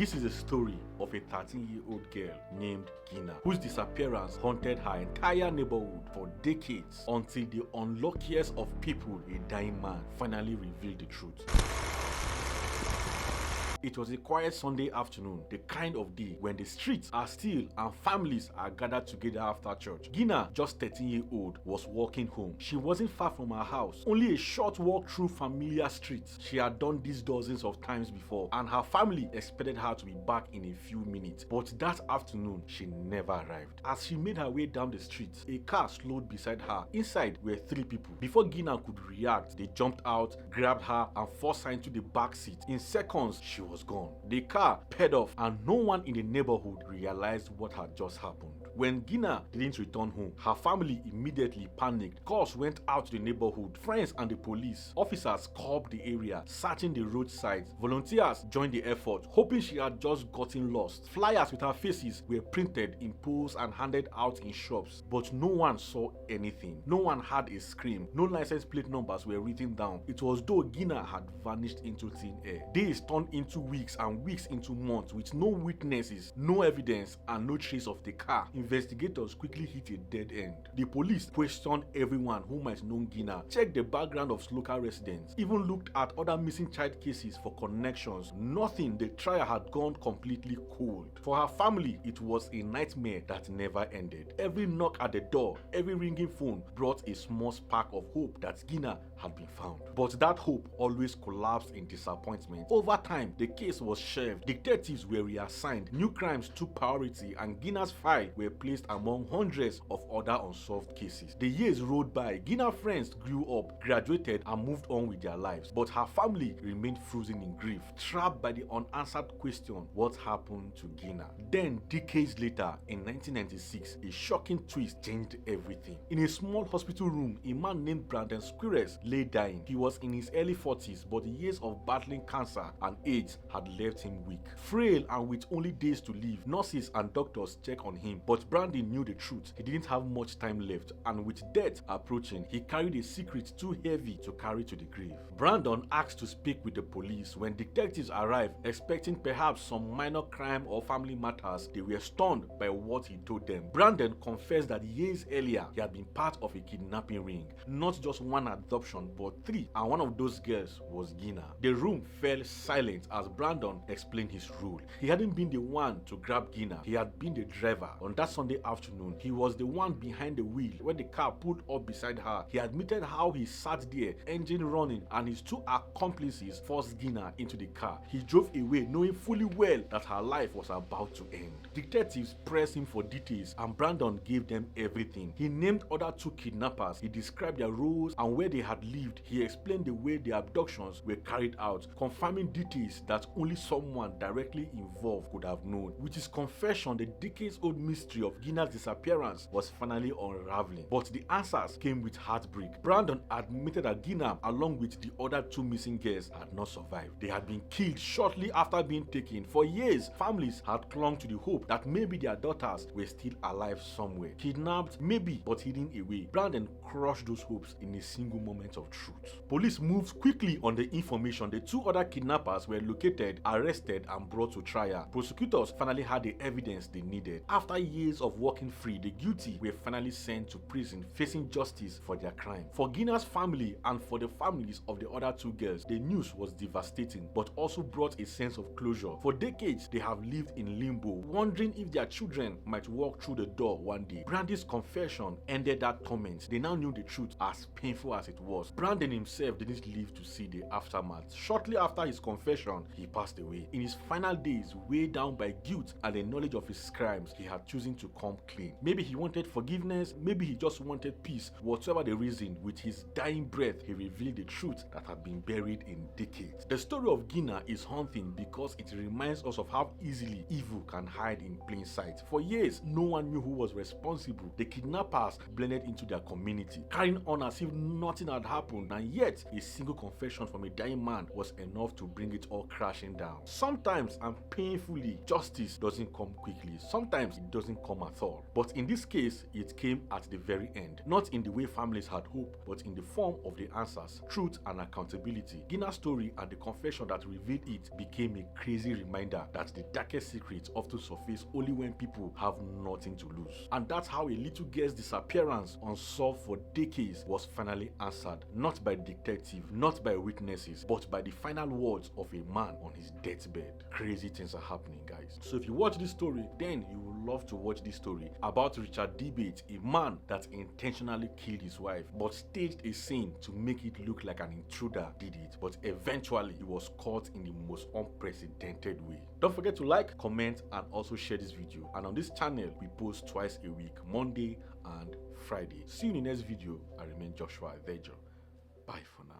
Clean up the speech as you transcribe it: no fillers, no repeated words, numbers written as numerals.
This is a story of a 13-year-old girl named Gina, whose disappearance haunted her entire neighborhood for decades until the unluckiest of people, a dying man, finally revealed the truth. It was a quiet Sunday afternoon, the kind of day when the streets are still and families are gathered together after church. Gina, just 13-year-old, was walking home. She wasn't far from her house, only a short walk through familiar streets. She had done this dozens of times before, and her family expected her to be back in a few minutes. But that afternoon, she never arrived. As she made her way down the street, a car slowed beside her. Inside were 3 people. Before Gina could react, they jumped out, grabbed her, and forced her into the back seat. In seconds, she was gone. The car sped off, and no one in the neighborhood realized what had just happened. When Gina didn't return home, her family immediately panicked. Calls went out to the neighborhood, friends and the police. Officers combed the area, searching the roadsides. Volunteers joined the effort, hoping she had just gotten lost. Flyers with her faces were printed in poles and handed out in shops, but no one saw anything. No one had a scream. No license plate numbers were written down. It was though Gina had vanished into thin air. Days turned into weeks and weeks into months with no witnesses, no evidence, and no trace of the car. Investigators quickly hit a dead end. The police questioned everyone who might know Gina, checked the background of local residents, even looked at other missing child cases for connections. Nothing. The trial had gone completely cold. For her family, it was a nightmare that never ended. Every knock at the door, every ringing phone brought a small spark of hope that Gina had been found. But that hope always collapsed in disappointment. Over time, the case was shelved. Detectives were reassigned. New crimes took priority, and Gina's file were placed among hundreds of other unsolved cases. The years rolled by. Gina's friends grew up, graduated, and moved on with their lives. But her family remained frozen in grief, trapped by the unanswered question, what happened to Gina? Then, decades later, in 1996, a shocking twist changed everything. In a small hospital room, a man named Brandon Squires lay dying. He was in his early 40s, but the years of battling cancer and AIDS had left him weak. Frail and with only days to live, nurses and doctors checked on him, but Brandon knew the truth. He didn't have much time left, and with death approaching, he carried a secret too heavy to carry to the grave. Brandon asked to speak with the police. When detectives arrived, expecting perhaps some minor crime or family matters, they were stunned by what he told them. Brandon confessed that years earlier, he had been part of a kidnapping ring. Not just one adoption, but 3, and one of those girls was Gina. The room fell silent as Brandon explained his role. He hadn't been the one to grab Gina, he had been the driver. On that Sunday afternoon, he was the one behind the wheel when the car pulled up beside her. He admitted how he sat there, engine running, and his 2 accomplices forced Gina into the car. He drove away knowing fully well that her life was about to end. Detectives pressed him for details, and Brandon gave them everything. He named other 2 kidnappers, he described their roles and where they had lived. He explained the way the abductions were carried out, confirming details that only someone directly involved could have known. With his confession, the decades-old mystery of Gina's disappearance was finally unraveling. But the answers came with heartbreak. Brandon admitted that Gina, along with the other 2 missing girls, had not survived. They had been killed shortly after being taken. For years, families had clung to the hope that maybe their daughters were still alive somewhere. Kidnapped, maybe, but hidden away. Brandon crushed those hopes in a single moment of truth. Police moved quickly on the information. The 2 other kidnappers were located, arrested, and brought to trial. Prosecutors finally had the evidence they needed. After years of walking free, the guilty were finally sent to prison, facing justice for their crime. For Gina's family and for the families of the other 2 girls, the news was devastating, but also brought a sense of closure. For decades, they have lived in limbo, wondering if their children might walk through the door one day. Brandy's confession ended that torment. They now knew the truth, as painful as it was. Brandon himself didn't live to see the aftermath. Shortly after his confession, he passed away. In his final days, weighed down by guilt and the knowledge of his crimes, he had chosen to come clean. Maybe he wanted forgiveness, maybe he just wanted peace. Whatever the reason, with his dying breath, he revealed the truth that had been buried in decades. The story of Gina is haunting because it reminds us of how easily evil can hide in plain sight. For years, no one knew who was responsible. The kidnappers blended into their community, carrying on as if nothing had happened, and yet a single confession from a dying man was enough to bring it all crashing down. Sometimes, and painfully, justice doesn't come quickly. Sometimes it doesn't come come at all. But in this case, it came at the very end. Not in the way families had hoped, but in the form of the answers, truth and accountability. Gina's story and the confession that revealed it became a crazy reminder that the darkest secrets often surface only when people have nothing to lose. And that's how a little girl's disappearance, unsolved for decades, was finally answered. Not by the detective, not by witnesses, but by the final words of a man on his deathbed. Crazy things are happening, guys. So if you watch this story, then you will love to watch this story about Richard Deathbed, a man that intentionally killed his wife but staged a scene to make it look like an intruder did it, but eventually he was caught in the most unprecedented way. Don't forget to like, comment, and also share this video. And on this channel, we post twice a week, Monday and Friday. See you in the next video. I remain Joshua Vejo. Bye for now.